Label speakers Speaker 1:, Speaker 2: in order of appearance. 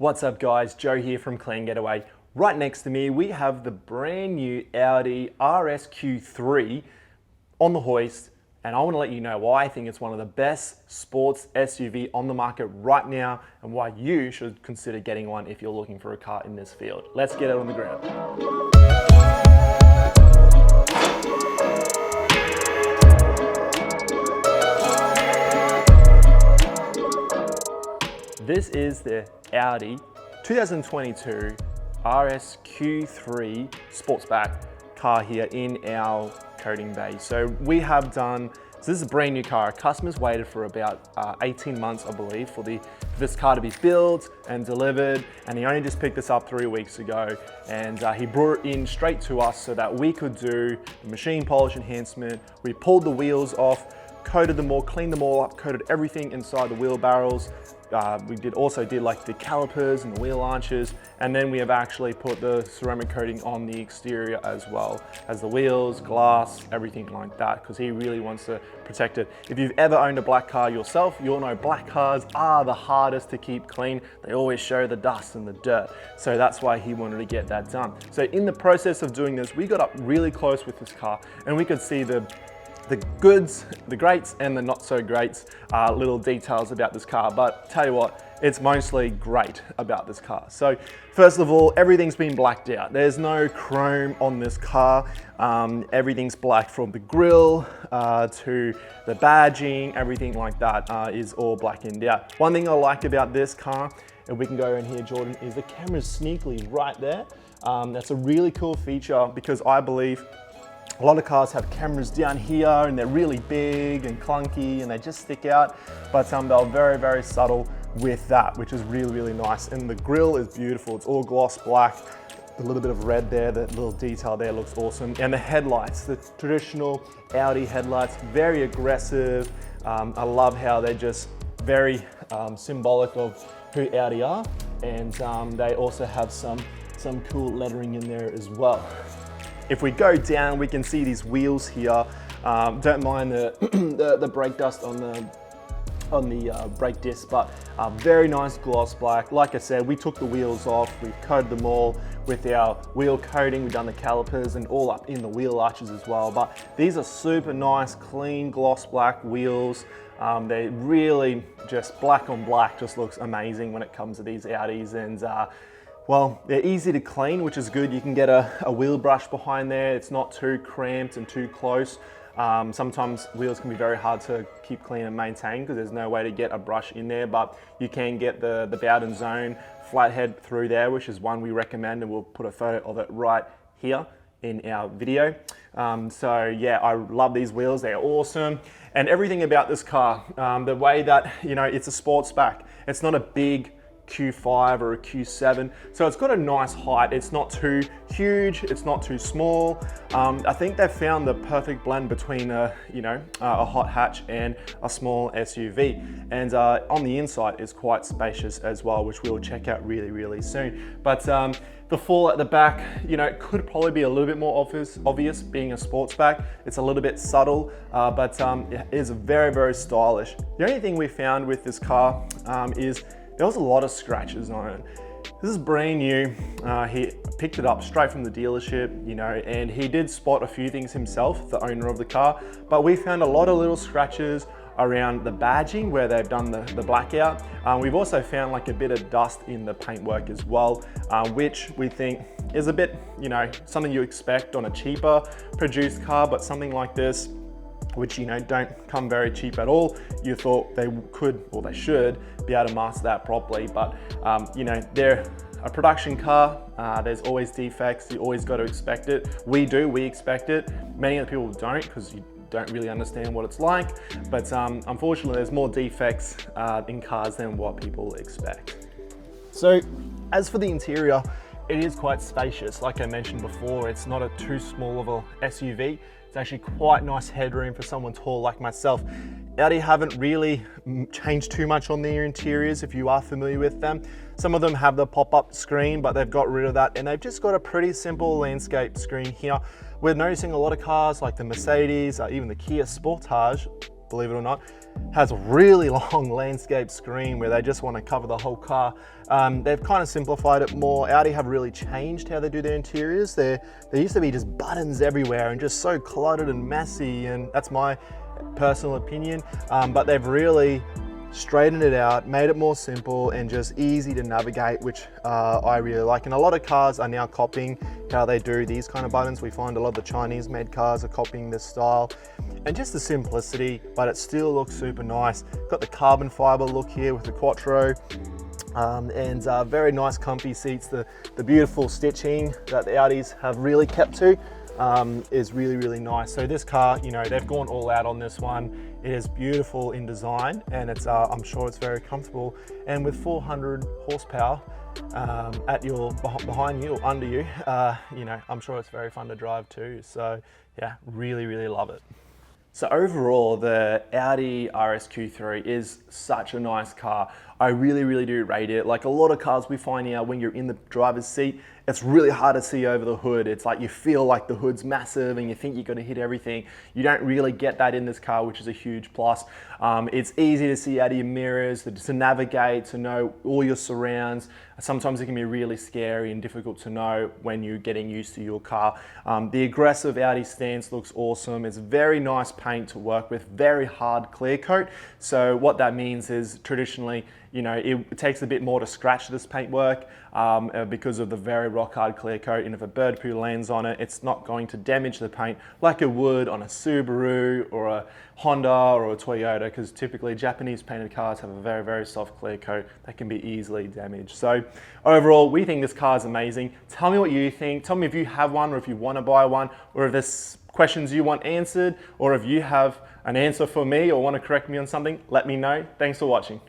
Speaker 1: What's up guys, Joe here from Clean Getaway. Right next to me we have the brand new Audi RSQ3 on the hoist, and I want to let you know why I think it's one of the best sports SUV on the market right now and why you should consider getting one if you're looking for a car in this field. Let's get it on the ground. This is the Audi 2022 RSQ3 Sportsback car here in our coating bay. So we have done, so this is a brand new car. Customers waited for about 18 months, I believe, for this car to be built and delivered, and he only just picked this up 3 weeks ago, and he brought it in straight to us so that we could do the machine polish enhancement. We pulled the wheels off, coated them all, cleaned them all up, coated everything inside the wheel barrels. We also did like the calipers and the wheel arches, and then we have actually put the ceramic coating on the exterior as well as the wheels, glass, everything like that, because he really wants to protect it. If you've ever owned a black car yourself, you'll know black cars are the hardest to keep clean. They always show the dust and the dirt. So that's why he wanted to get that done. So in the process of doing this, we got up really close with this car and we could see the goods, the greats, and the not so greats little details about this car. But tell you what, it's mostly great about this car. So first of all, everything's been blacked out. There's no chrome on this car. Everything's black, from the grille to the badging, everything like that is all blackened out. One thing I like about this car, and we can go in here, Jordan, is the camera's sneakily right there. That's a really cool feature, because I believe a lot of cars have cameras down here and they're really big and clunky and they just stick out, but they're very, very subtle with that, which is really, really nice. And the grille is beautiful. It's all gloss black, a little bit of red there, that little detail there looks awesome. And the headlights, the traditional Audi headlights, very aggressive. I love how they're just very symbolic of who Audi are. And they also have some cool lettering in there as well. If we go down, we can see these wheels here. Don't mind the brake dust on the brake disc, but very nice gloss black. Like I said, we took the wheels off, we've coated them all with our wheel coating, we've done the calipers and all up in the wheel arches as well. But these are super nice, clean gloss black wheels. They really just black on black, just looks amazing when it comes to these Audis. And well, they're easy to clean, which is good. You can get a wheel brush behind there. It's not too cramped and too close. Sometimes wheels can be very hard to keep clean and maintain because there's no way to get a brush in there, but you can get the Bowden Zone flathead through there, which is one we recommend, and we'll put a photo of it right here in our video. So yeah, I love these wheels. They're awesome. And everything about this car, the way that, you know, it's a sportsback. It's not a big Q5 or a Q7, so it's got a nice height. It's not too huge, it's not too small. I think they've found the perfect blend between a hot hatch and a small SUV. And on the inside is quite spacious as well, which we'll check out really, really soon. But the fall at the back, you know, it could probably be a little bit more obvious being a sportsback. It's a little bit subtle, but it is very, very stylish. The only thing we found with this car is there was a lot of scratches on it. This is brand new. He picked it up straight from the dealership, you know, and he did spot a few things himself, the owner of the car, but we found a lot of little scratches around the badging where they've done the blackout. We've also found like a bit of dust in the paintwork as well, which we think is a bit, you know, something you expect on a cheaper produced car, but something like this, which, you know, don't come very cheap at all, you thought they could, or they should, be able to master that properly. But you know, they're a production car. There's always defects. You always got to expect it. We expect it. Many of the people don't, because you don't really understand what it's like. But unfortunately, there's more defects in cars than what people expect. So as for the interior, it is quite spacious. Like I mentioned before, it's not a too small of a SUV. It's actually quite nice headroom for someone tall like myself. Audi haven't really changed too much on their interiors if you are familiar with them. Some of them have the pop-up screen, but they've got rid of that, and they've just got a pretty simple landscape screen here. We're noticing a lot of cars like the Mercedes, even the Kia Sportage, believe it or not. Has a really long landscape screen where they just want to cover the whole car. They've kind of simplified it more. Audi have really changed how they do their interiors. There used to be just buttons everywhere and just so cluttered and messy, and that's my personal opinion. But they've really straightened it out, made it more simple and just easy to navigate, which I really like. And a lot of cars are now copying how they do these kind of buttons. We find a lot of the Chinese made cars are copying this style, and just the simplicity, but it still looks super nice. Got the carbon fiber look here with the Quattro, and very nice comfy seats. The beautiful stitching that the Audis have really kept to is really, really nice. So this car, you know, they've gone all out on this one. It is beautiful in design, and it's I'm sure it's very comfortable. And with 400 horsepower at your behind you or under you, you know, I'm sure it's very fun to drive too. So yeah, really, really love it. So overall, the Audi RSQ3 is such a nice car. I really, really do rate it. Like a lot of cars we find here, when you're in the driver's seat, it's really hard to see over the hood. It's like you feel like the hood's massive and you think you're gonna hit everything. You don't really get that in this car, which is a huge plus. It's easy to see out of your mirrors, to navigate, to know all your surrounds. Sometimes it can be really scary and difficult to know when you're getting used to your car. The aggressive Audi stance looks awesome. It's very nice paint to work with, very hard clear coat. So what that means is traditionally, you know, it takes a bit more to scratch this paintwork because of the very rock hard clear coat, and if a bird poo lands on it, it's not going to damage the paint like it would on a Subaru or a Honda or a Toyota, because typically Japanese painted cars have a very, very soft clear coat that can be easily damaged. So overall, we think this car is amazing. Tell me what you think. Tell me if you have one, or if you want to buy one, or if there's questions you want answered, or if you have an answer for me or want to correct me on something, let me know. Thanks for watching.